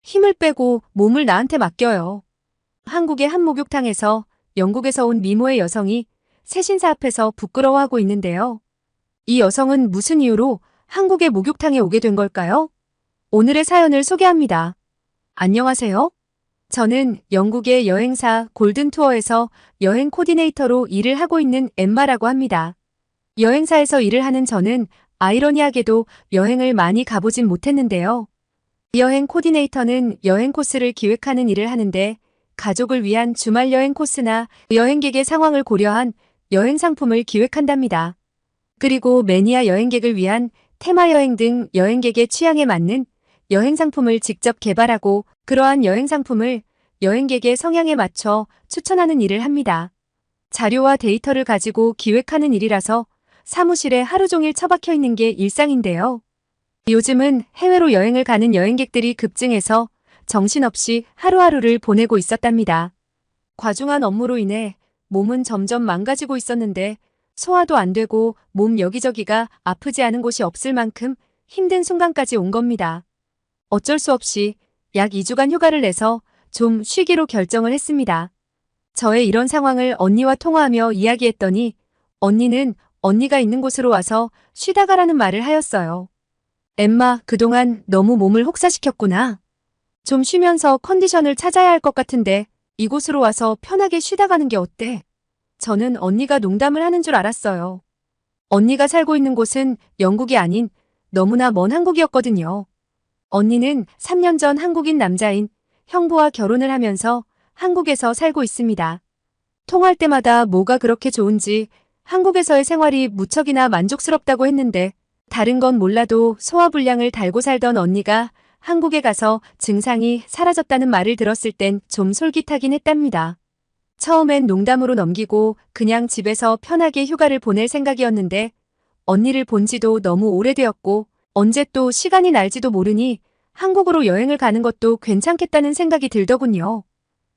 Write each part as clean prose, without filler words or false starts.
힘을 빼고 몸을 나한테 맡겨요. 한국의 한 목욕탕에서 영국에서 온 미모의 여성이 세신사 앞에서 부끄러워하고 있는데요. 이 여성은 무슨 이유로 한국의 목욕탕에 오게 된 걸까요? 오늘의 사연을 소개합니다. 안녕하세요. 저는 영국의 여행사 골든투어에서 여행 코디네이터로 일을 하고 있는 엠마라고 합니다. 여행사에서 일을 하는 저는 아이러니하게도 여행을 많이 가보진 못했는데요. 여행 코디네이터는 여행 코스를 기획하는 일을 하는데 가족을 위한 주말 여행 코스나 여행객의 상황을 고려한 여행 상품을 기획한답니다. 그리고 매니아 여행객을 위한 테마 여행 등 여행객의 취향에 맞는 여행 상품을 직접 개발하고 그러한 여행 상품을 여행객의 성향에 맞춰 추천하는 일을 합니다. 자료와 데이터를 가지고 기획하는 일이라서 사무실에 하루 종일 처박혀 있는 게 일상인데요. 요즘은 해외로 여행을 가는 여행객들이 급증해서 정신없이 하루하루를 보내고 있었답니다. 과중한 업무로 인해 몸은 점점 망가지고 있었는데 소화도 안 되고 몸 여기저기가 아프지 않은 곳이 없을 만큼 힘든 순간까지 온 겁니다. 어쩔 수 없이 약 2주간 휴가를 내서 좀 쉬기로 결정을 했습니다. 저의 이런 상황을 언니와 통화하며 이야기했더니 언니는 언니가 있는 곳으로 와서 쉬다 가라는 말을 하였어요. 엠마, 그동안 너무 몸을 혹사시켰구나. 좀 쉬면서 컨디션을 찾아야 할 것 같은데 이곳으로 와서 편하게 쉬다 가는 게 어때? 저는 언니가 농담을 하는 줄 알았어요. 언니가 살고 있는 곳은 영국이 아닌 너무나 먼 한국이었거든요. 언니는 3년 전 한국인 남자인 형부와 결혼을 하면서 한국에서 살고 있습니다. 통화할 때마다 뭐가 그렇게 좋은지 한국에서의 생활이 무척이나 만족스럽다고 했는데 다른 건 몰라도 소화불량을 달고 살던 언니가 한국에 가서 증상이 사라졌다는 말을 들었을 땐 좀 솔깃하긴 했답니다. 처음엔 농담으로 넘기고 그냥 집에서 편하게 휴가를 보낼 생각이었는데 언니를 본 지도 너무 오래되었고 언제 또 시간이 날지도 모르니 한국으로 여행을 가는 것도 괜찮겠다는 생각이 들더군요.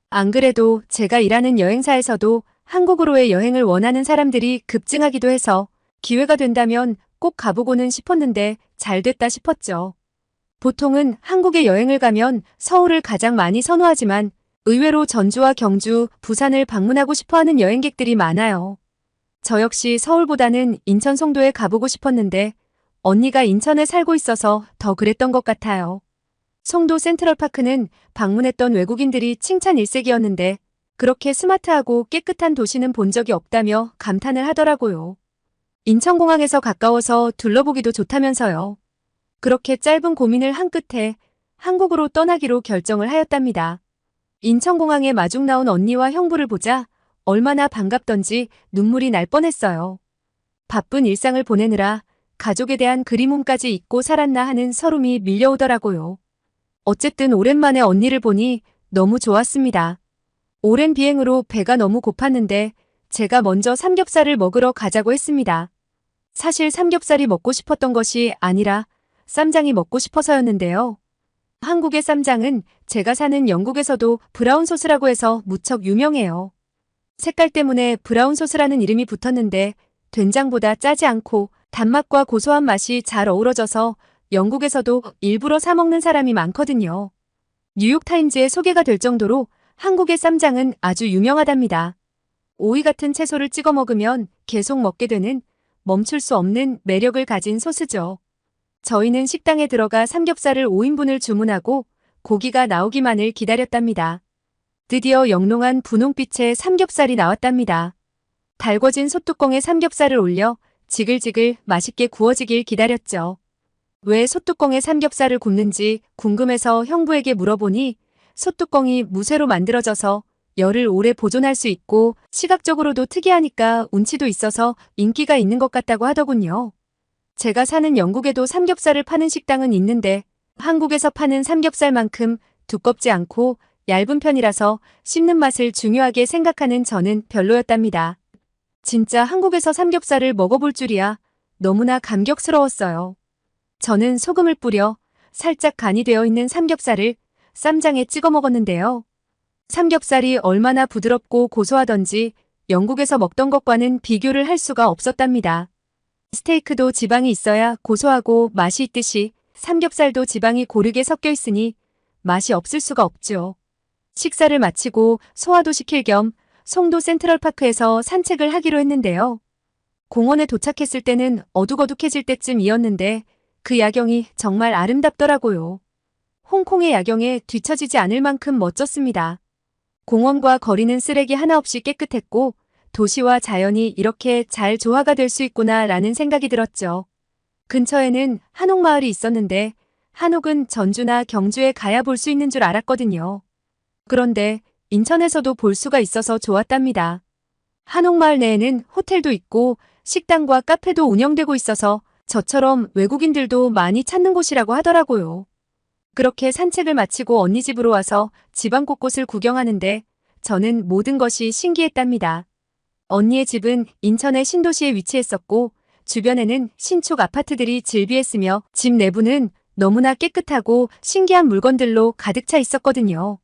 안 그래도 제가 일하는 여행사에서도 한국으로의 여행을 원하는 사람들이 급증하기도 해서 기회가 된다면 꼭 가보고는 싶었는데 잘 됐다 싶었죠. 보통은 한국에 여행을 가면 서울을 가장 많이 선호하지만 의외로 전주와 경주, 부산을 방문하고 싶어하는 여행객들이 많아요. 저 역시 서울보다는 인천 송도에 가보고 싶었는데 언니가 인천에 살고 있어서 더 그랬던 것 같아요. 송도 센트럴파크는 방문했던 외국인들이 칭찬 일색이었는데 그렇게 스마트하고 깨끗한 도시는 본 적이 없다며 감탄을 하더라고요. 인천공항에서 가까워서 둘러보기도 좋다면서요. 그렇게 짧은 고민을 한 끝에 한국으로 떠나기로 결정을 하였답니다. 인천공항에 마중 나온 언니와 형부를 보자 얼마나 반갑던지 눈물이 날 뻔했어요. 바쁜 일상을 보내느라 가족에 대한 그리움까지 잊고 살았나 하는 서름이 밀려오더라고요. 어쨌든 오랜만에 언니를 보니 너무 좋았습니다. 오랜 비행으로 배가 너무 고팠는데 제가 먼저 삼겹살을 먹으러 가자고 했습니다. 사실 삼겹살이 먹고 싶었던 것이 아니라 쌈장이 먹고 싶어서였는데요. 한국의 쌈장은 제가 사는 영국에서도 브라운 소스라고 해서 무척 유명해요. 색깔 때문에 브라운 소스라는 이름이 붙었는데 된장보다 짜지 않고 단맛과 고소한 맛이 잘 어우러져서 영국에서도 일부러 사 먹는 사람이 많거든요. 뉴욕타임즈에 소개가 될 정도로 한국의 쌈장은 아주 유명하답니다. 오이 같은 채소를 찍어 먹으면 계속 먹게 되는 멈출 수 없는 매력을 가진 소스죠. 저희는 식당에 들어가 삼겹살을 5인분을 주문하고 고기가 나오기만을 기다렸답니다. 드디어 영롱한 분홍빛의 삼겹살이 나왔답니다. 달궈진 솥뚜껑에 삼겹살을 올려 지글지글 맛있게 구워지길 기다렸죠. 왜 솥뚜껑에 삼겹살을 굽는지 궁금해서 형부에게 물어보니 솥뚜껑이 무쇠로 만들어져서 열을 오래 보존할 수 있고 시각적으로도 특이하니까 운치도 있어서 인기가 있는 것 같다고 하더군요. 제가 사는 영국에도 삼겹살을 파는 식당은 있는데 한국에서 파는 삼겹살만큼 두껍지 않고 얇은 편이라서 씹는 맛을 중요하게 생각하는 저는 별로였답니다. 진짜 한국에서 삼겹살을 먹어볼 줄이야 너무나 감격스러웠어요. 저는 소금을 뿌려 살짝 간이 되어 있는 삼겹살을 쌈장에 찍어 먹었는데요. 삼겹살이 얼마나 부드럽고 고소하던지 영국에서 먹던 것과는 비교를 할 수가 없었답니다. 스테이크도 지방이 있어야 고소하고 맛이 있듯이 삼겹살도 지방이 고르게 섞여 있으니 맛이 없을 수가 없죠. 식사를 마치고 소화도 시킬 겸 송도 센트럴파크에서 산책을 하기로 했는데요. 공원에 도착했을 때는 어둑어둑해질 때쯤이었는데 그 야경이 정말 아름답더라고요. 홍콩의 야경에 뒤처지지 않을 만큼 멋졌습니다. 공원과 거리는 쓰레기 하나 없이 깨끗했고 도시와 자연이 이렇게 잘 조화가 될 수 있구나라는 생각이 들었죠. 근처에는 한옥마을이 있었는데 한옥은 전주나 경주에 가야 볼 수 있는 줄 알았거든요. 그런데 인천에서도 볼 수가 있어서 좋았답니다. 한옥마을 내에는 호텔도 있고 식당과 카페도 운영되고 있어서 저처럼 외국인들도 많이 찾는 곳이라고 하더라고요. 그렇게 산책을 마치고 언니 집으로 와서 집안 곳곳을 구경하는데 저는 모든 것이 신기했답니다. 언니의 집은 인천의 신도시에 위치했었고 주변에는 신축 아파트들이 즐비했으며 집 내부는 너무나 깨끗하고 신기한 물건들로 가득 차 있었거든요.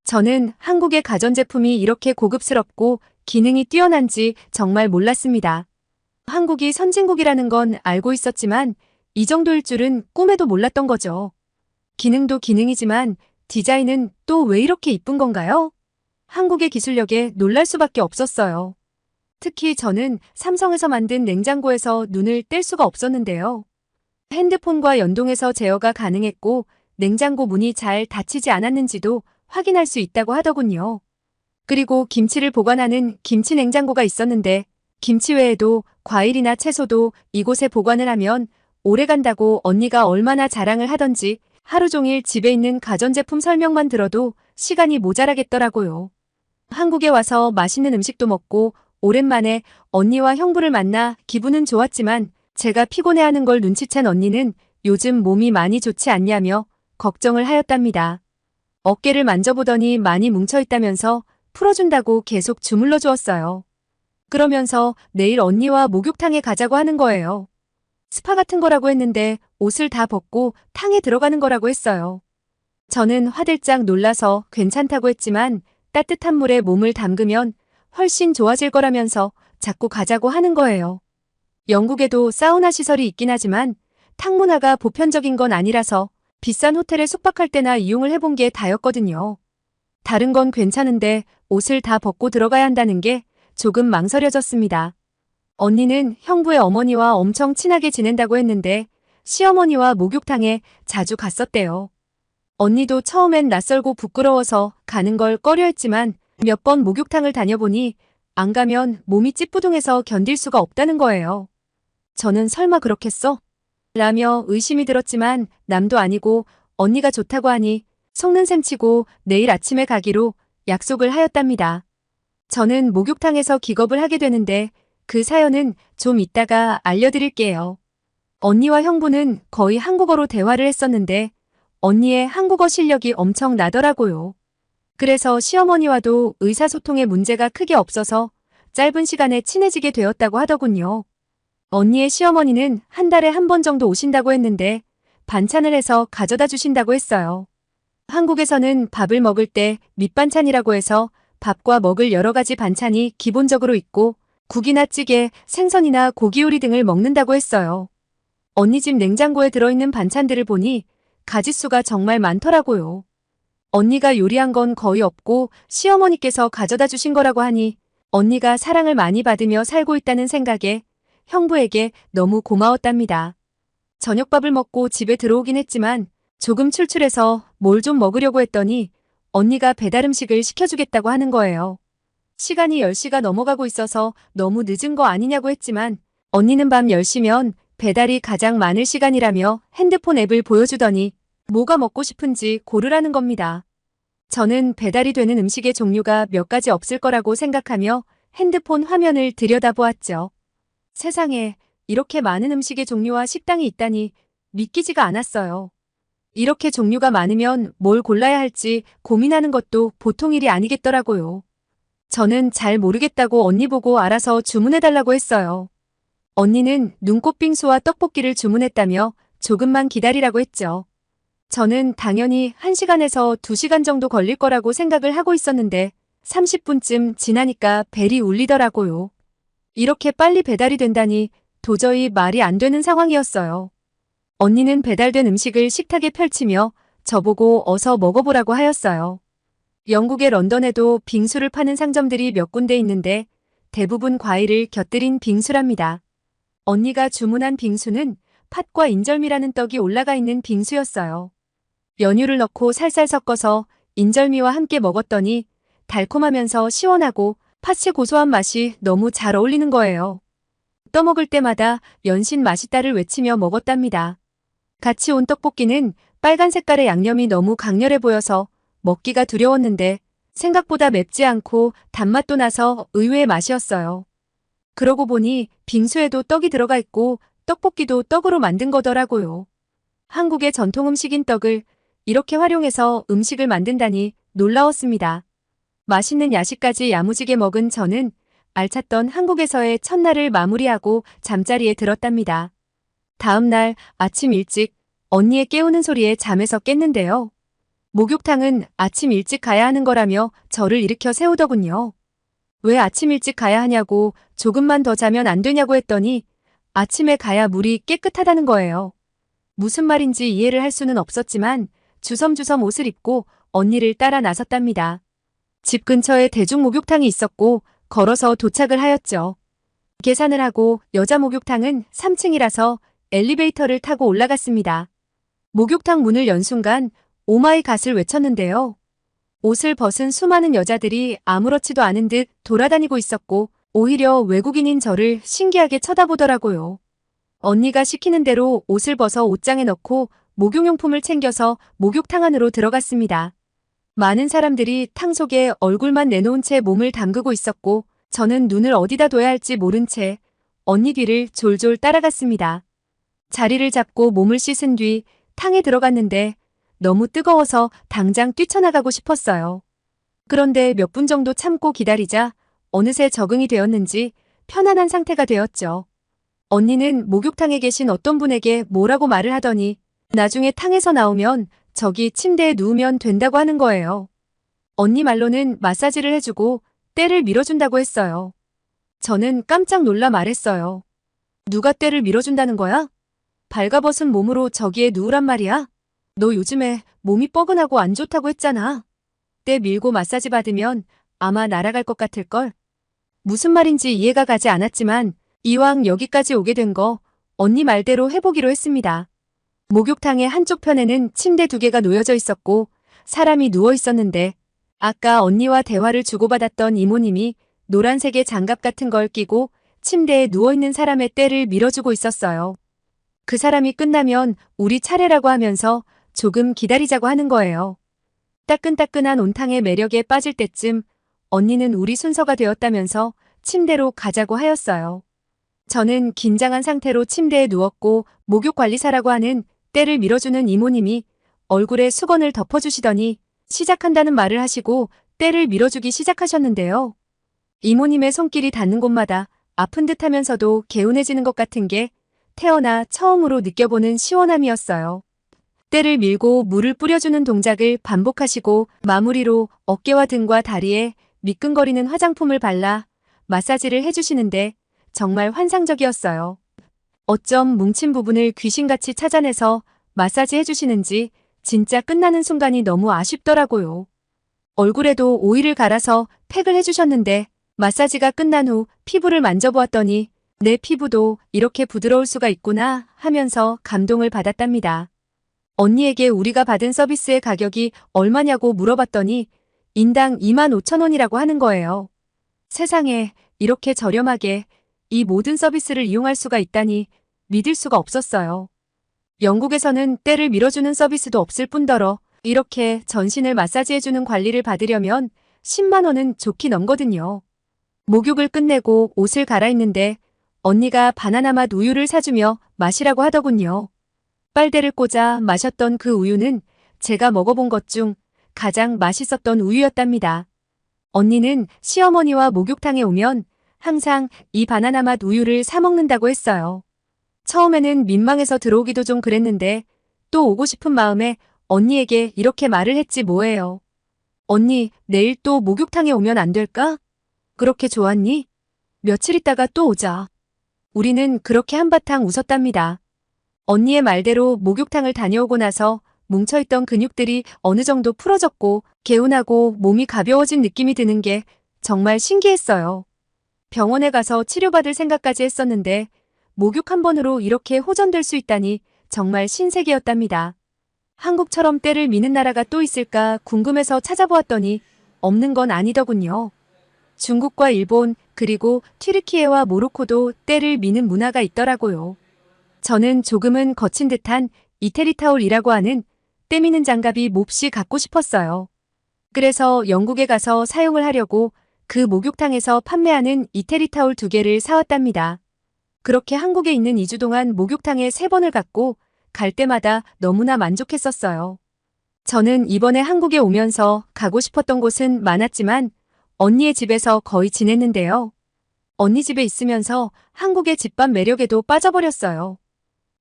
저는 한국의 가전제품이 이렇게 고급스럽고 기능이 뛰어난지 정말 몰랐습니다. 한국이 선진국이라는 건 알고 있었지만 이 정도일 줄은 꿈에도 몰랐던 거죠. 기능도 기능이지만 디자인은 또 왜 이렇게 이쁜 건가요? 한국의 기술력에 놀랄 수밖에 없었어요. 특히 저는 삼성에서 만든 냉장고에서 눈을 뗄 수가 없었는데요. 핸드폰과 연동해서 제어가 가능했고 냉장고 문이 잘 닫히지 않았는지도 확인할 수 있다고 하더군요. 그리고 김치를 보관하는 김치 냉장고가 있었는데 김치 외에도 과일이나 채소도 이곳에 보관을 하면 오래 간다고 언니가 얼마나 자랑을 하던지 하루 종일 집에 있는 가전제품 설명만 들어도 시간이 모자라겠더라고요. 한국에 와서 맛있는 음식도 먹고 오랜만에 언니와 형부를 만나 기분은 좋았지만 제가 피곤해하는 걸 눈치챈 언니는 요즘 몸이 많이 좋지 않냐며 걱정을 하였답니다. 어깨를 만져보더니 많이 뭉쳐있다면서 풀어준다고 계속 주물러 주었어요. 그러면서 내일 언니와 목욕탕에 가자고 하는 거예요. 스파 같은 거라고 했는데 옷을 다 벗고 탕에 들어가는 거라고 했어요. 저는 화들짝 놀라서 괜찮다고 했지만 따뜻한 물에 몸을 담그면 훨씬 좋아질 거라면서 자꾸 가자고 하는 거예요. 영국에도 사우나 시설이 있긴 하지만 탕 문화가 보편적인 건 아니라서 비싼 호텔에 숙박할 때나 이용을 해본 게 다였거든요. 다른 건 괜찮은데 옷을 다 벗고 들어가야 한다는 게 조금 망설여졌습니다. 언니는 형부의 어머니와 엄청 친하게 지낸다고 했는데 시어머니와 목욕탕에 자주 갔었대요. 언니도 처음엔 낯설고 부끄러워서 가는 걸 꺼려했지만 몇 번 목욕탕을 다녀보니 안 가면 몸이 찌뿌둥해서 견딜 수가 없다는 거예요. 저는 설마 그렇겠어? 라며 의심이 들었지만 남도 아니고 언니가 좋다고 하니 속는 셈 치고 내일 아침에 가기로 약속을 하였답니다. 저는 목욕탕에서 기겁을 하게 되는데 그 사연은 좀 이따가 알려드릴게요. 언니와 형부는 거의 한국어로 대화를 했었는데 언니의 한국어 실력이 엄청 나더라고요. 그래서 시어머니와도 의사소통에 문제가 크게 없어서 짧은 시간에 친해지게 되었다고 하더군요. 언니의 시어머니는 한 달에 한 번 정도 오신다고 했는데 반찬을 해서 가져다 주신다고 했어요. 한국에서는 밥을 먹을 때 밑반찬이라고 해서 밥과 먹을 여러 가지 반찬이 기본적으로 있고 국이나 찌개, 생선이나 고기 요리 등을 먹는다고 했어요. 언니 집 냉장고에 들어있는 반찬들을 보니 가짓수가 정말 많더라고요. 언니가 요리한 건 거의 없고 시어머니께서 가져다 주신 거라고 하니 언니가 사랑을 많이 받으며 살고 있다는 생각에 형부에게 너무 고마웠답니다. 저녁밥을 먹고 집에 들어오긴 했지만 조금 출출해서 뭘 좀 먹으려고 했더니 언니가 배달 음식을 시켜주겠다고 하는 거예요. 시간이 10시가 넘어가고 있어서 너무 늦은 거 아니냐고 했지만 언니는 밤 10시면 배달이 가장 많을 시간이라며 핸드폰 앱을 보여주더니 뭐가 먹고 싶은지 고르라는 겁니다. 저는 배달이 되는 음식의 종류가 몇 가지 없을 거라고 생각하며 핸드폰 화면을 들여다보았죠. 세상에 이렇게 많은 음식의 종류와 식당이 있다니 믿기지가 않았어요. 이렇게 종류가 많으면 뭘 골라야 할지 고민하는 것도 보통 일이 아니겠더라고요. 저는 잘 모르겠다고 언니 보고 알아서 주문해달라고 했어요. 언니는 눈꽃빙수와 떡볶이를 주문했다며 조금만 기다리라고 했죠. 저는 당연히 1시간에서 2시간 정도 걸릴 거라고 생각을 하고 있었는데 30분쯤 지나니까 벨이 울리더라고요. 이렇게 빨리 배달이 된다니 도저히 말이 안 되는 상황이었어요. 언니는 배달된 음식을 식탁에 펼치며 저보고 어서 먹어보라고 하였어요. 영국의 런던에도 빙수를 파는 상점들이 몇 군데 있는데 대부분 과일을 곁들인 빙수랍니다. 언니가 주문한 빙수는 팥과 인절미라는 떡이 올라가 있는 빙수였어요. 연유를 넣고 살살 섞어서 인절미와 함께 먹었더니 달콤하면서 시원하고 팥의 고소한 맛이 너무 잘 어울리는 거예요. 떠먹을 때마다 연신 맛있다를 외치며 먹었답니다. 같이 온 떡볶이는 빨간 색깔의 양념이 너무 강렬해 보여서 먹기가 두려웠는데 생각보다 맵지 않고 단맛도 나서 의외의 맛이었어요. 그러고 보니 빙수에도 떡이 들어가 있고 떡볶이도 떡으로 만든 거더라고요. 한국의 전통 음식인 떡을 이렇게 활용해서 음식을 만든다니 놀라웠습니다. 맛있는 야식까지 야무지게 먹은 저는 알찼던 한국에서의 첫날을 마무리하고 잠자리에 들었답니다. 다음 날 아침 일찍 언니의 깨우는 소리에 잠에서 깼는데요. 목욕탕은 아침 일찍 가야 하는 거라며 저를 일으켜 세우더군요. 왜 아침 일찍 가야 하냐고 조금만 더 자면 안 되냐고 했더니 아침에 가야 물이 깨끗하다는 거예요. 무슨 말인지 이해를 할 수는 없었지만 주섬주섬 옷을 입고 언니를 따라 나섰답니다. 집 근처에 대중 목욕탕이 있었고 걸어서 도착을 하였죠. 계산을 하고 여자 목욕탕은 3층이라서 엘리베이터를 타고 올라갔습니다. 목욕탕 문을 연 순간 오마이 갓을 외쳤는데요. 옷을 벗은 수많은 여자들이 아무렇지도 않은 듯 돌아다니고 있었고 오히려 외국인인 저를 신기하게 쳐다보더라고요. 언니가 시키는 대로 옷을 벗어 옷장에 넣고 목욕용품을 챙겨서 목욕탕 안으로 들어갔습니다. 많은 사람들이 탕 속에 얼굴만 내놓은 채 몸을 담그고 있었고 저는 눈을 어디다 둬야 할지 모른 채 언니 뒤를 졸졸 따라갔습니다. 자리를 잡고 몸을 씻은 뒤 탕에 들어갔는데 너무 뜨거워서 당장 뛰쳐나가고 싶었어요. 그런데 몇 분 정도 참고 기다리자 어느새 적응이 되었는지 편안한 상태가 되었죠. 언니는 목욕탕에 계신 어떤 분에게 뭐라고 말을 하더니 나중에 탕에서 나오면 저기 침대에 누우면 된다고 하는 거예요. 언니 말로는 마사지를 해주고 때를 밀어준다고 했어요. 저는 깜짝 놀라 말했어요. 누가 때를 밀어준다는 거야? 발가벗은 몸으로 저기에 누우란 말이야? 너 요즘에 몸이 뻐근하고 안 좋다고 했잖아. 때 밀고 마사지 받으면 아마 날아갈 것 같을걸? 무슨 말인지 이해가 가지 않았지만 이왕 여기까지 오게 된 거 언니 말대로 해보기로 했습니다. 목욕탕의 한쪽 편에는 침대 2개가 놓여져 있었고 사람이 누워 있었는데 아까 언니와 대화를 주고받았던 이모님이 노란색의 장갑 같은 걸 끼고 침대에 누워있는 사람의 때를 밀어주고 있었어요. 그 사람이 끝나면 우리 차례라고 하면서 조금 기다리자고 하는 거예요. 따끈따끈한 온탕의 매력에 빠질 때쯤 언니는 우리 순서가 되었다면서 침대로 가자고 하였어요. 저는 긴장한 상태로 침대에 누웠고 목욕관리사라고 하는 때를 밀어주는 이모님이 얼굴에 수건을 덮어주시더니 시작한다는 말을 하시고 때를 밀어주기 시작하셨는데요. 이모님의 손길이 닿는 곳마다 아픈 듯 하면서도 개운해지는 것 같은 게 태어나 처음으로 느껴보는 시원함이었어요. 때를 밀고 물을 뿌려주는 동작을 반복하시고 마무리로 어깨와 등과 다리에 미끈거리는 화장품을 발라 마사지를 해주시는데 정말 환상적이었어요. 어쩜 뭉친 부분을 귀신같이 찾아내서 마사지 해주시는지 진짜 끝나는 순간이 너무 아쉽더라고요. 얼굴에도 오일을 갈아서 팩을 해주셨는데 마사지가 끝난 후 피부를 만져보았더니 내 피부도 이렇게 부드러울 수가 있구나 하면서 감동을 받았답니다. 언니에게 우리가 받은 서비스의 가격이 얼마냐고 물어봤더니 인당 25,000원이라고 하는 거예요. 세상에 이렇게 저렴하게 이 모든 서비스를 이용할 수가 있다니 믿을 수가 없었어요. 영국에서는 때를 밀어주는 서비스도 없을 뿐더러 이렇게 전신을 마사지해주는 관리를 받으려면 10만 원은 좋게 넘거든요. 목욕을 끝내고 옷을 갈아입는데 언니가 바나나 맛 우유를 사주며 마시라고 하더군요. 빨대를 꽂아 마셨던 그 우유는 제가 먹어본 것 중 가장 맛있었던 우유였답니다. 언니는 시어머니와 목욕탕에 오면 항상 이 바나나 맛 우유를 사 먹는다고 했어요. 처음에는 민망해서 들어오기도 좀 그랬는데 또 오고 싶은 마음에 언니에게 이렇게 말을 했지 뭐예요. 언니, 내일 또 목욕탕에 오면 안 될까? 그렇게 좋았니? 며칠 있다가 또 오자. 우리는 그렇게 한바탕 웃었답니다. 언니의 말대로 목욕탕을 다녀오고 나서 뭉쳐있던 근육들이 어느 정도 풀어졌고 개운하고 몸이 가벼워진 느낌이 드는 게 정말 신기했어요. 병원에 가서 치료받을 생각까지 했었는데 목욕 한 번으로 이렇게 호전될 수 있다니 정말 신세계였답니다. 한국처럼 때를 미는 나라가 또 있을까 궁금해서 찾아보았더니 없는 건 아니더군요. 중국과 일본 그리고 튀르키예와 모로코도 때를 미는 문화가 있더라고요. 저는 조금은 거친 듯한 이태리 타올이라고 하는 때 미는 장갑이 몹시 갖고 싶었어요. 그래서 영국에 가서 사용을 하려고 그 목욕탕에서 판매하는 이태리 타올 2개를 사왔답니다. 그렇게 한국에 있는 2주 동안 목욕탕에 3번을 갔고 갈 때마다 너무나 만족했었어요. 저는 이번에 한국에 오면서 가고 싶었던 곳은 많았지만 언니의 집에서 거의 지냈는데요. 언니 집에 있으면서 한국의 집밥 매력에도 빠져버렸어요.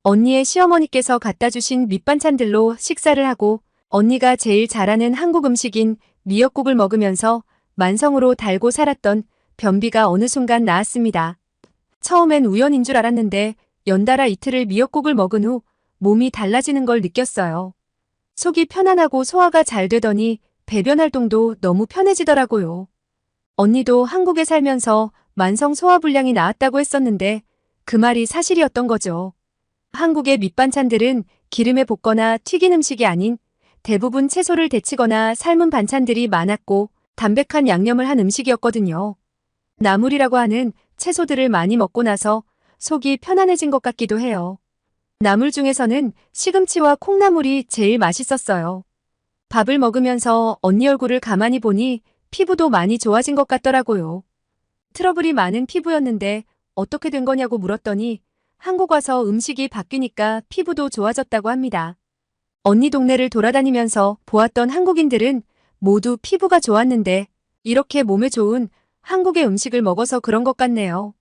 언니의 시어머니께서 갖다 주신 밑반찬들로 식사를 하고 언니가 제일 잘하는 한국 음식인 미역국을 먹으면서 만성으로 달고 살았던 변비가 어느 순간 나았습니다. 처음엔 우연인 줄 알았는데 연달아 이틀을 미역국을 먹은 후 몸이 달라지는 걸 느꼈어요. 속이 편안하고 소화가 잘 되더니 배변 활동도 너무 편해지더라고요. 언니도 한국에 살면서 만성 소화불량이 나았다고 했었는데 그 말이 사실이었던 거죠. 한국의 밑반찬들은 기름에 볶거나 튀긴 음식이 아닌 대부분 채소를 데치거나 삶은 반찬들이 많았고 담백한 양념을 한 음식이었거든요. 나물이라고 하는 채소들을 많이 먹고 나서 속이 편안해진 것 같기도 해요. 나물 중에서는 시금치와 콩나물이 제일 맛있었어요. 밥을 먹으면서 언니 얼굴을 가만히 보니 피부도 많이 좋아진 것 같더라고요. 트러블이 많은 피부였는데 어떻게 된 거냐고 물었더니 한국 와서 음식이 바뀌니까 피부도 좋아졌다고 합니다. 언니 동네를 돌아다니면서 보았던 한국인들은 모두 피부가 좋았는데 이렇게 몸에 좋은 한국의 음식을 먹어서 그런 것 같네요.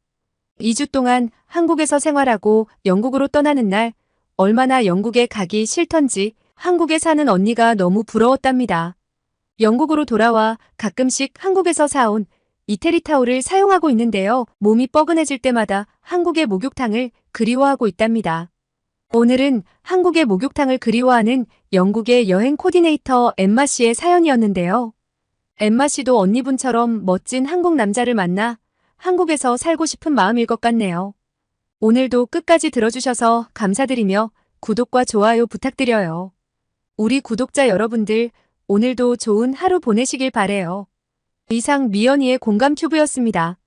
2주 동안 한국에서 생활하고 영국으로 떠나는 날 얼마나 영국에 가기 싫던지 한국에 사는 언니가 너무 부러웠답니다. 영국으로 돌아와 가끔씩 한국에서 사온 이태리 타올을 사용하고 있는데요. 몸이 뻐근해질 때마다 한국의 목욕탕을 그리워하고 있답니다. 오늘은 한국의 목욕탕을 그리워하는 영국의 여행 코디네이터 엠마 씨의 사연이었는데요. 엠마 씨도 언니분처럼 멋진 한국 남자를 만나 한국에서 살고 싶은 마음일 것 같네요. 오늘도 끝까지 들어주셔서 감사드리며 구독과 좋아요 부탁드려요. 우리 구독자 여러분들 오늘도 좋은 하루 보내시길 바래요. 이상 미연이의 공감 튜브였습니다.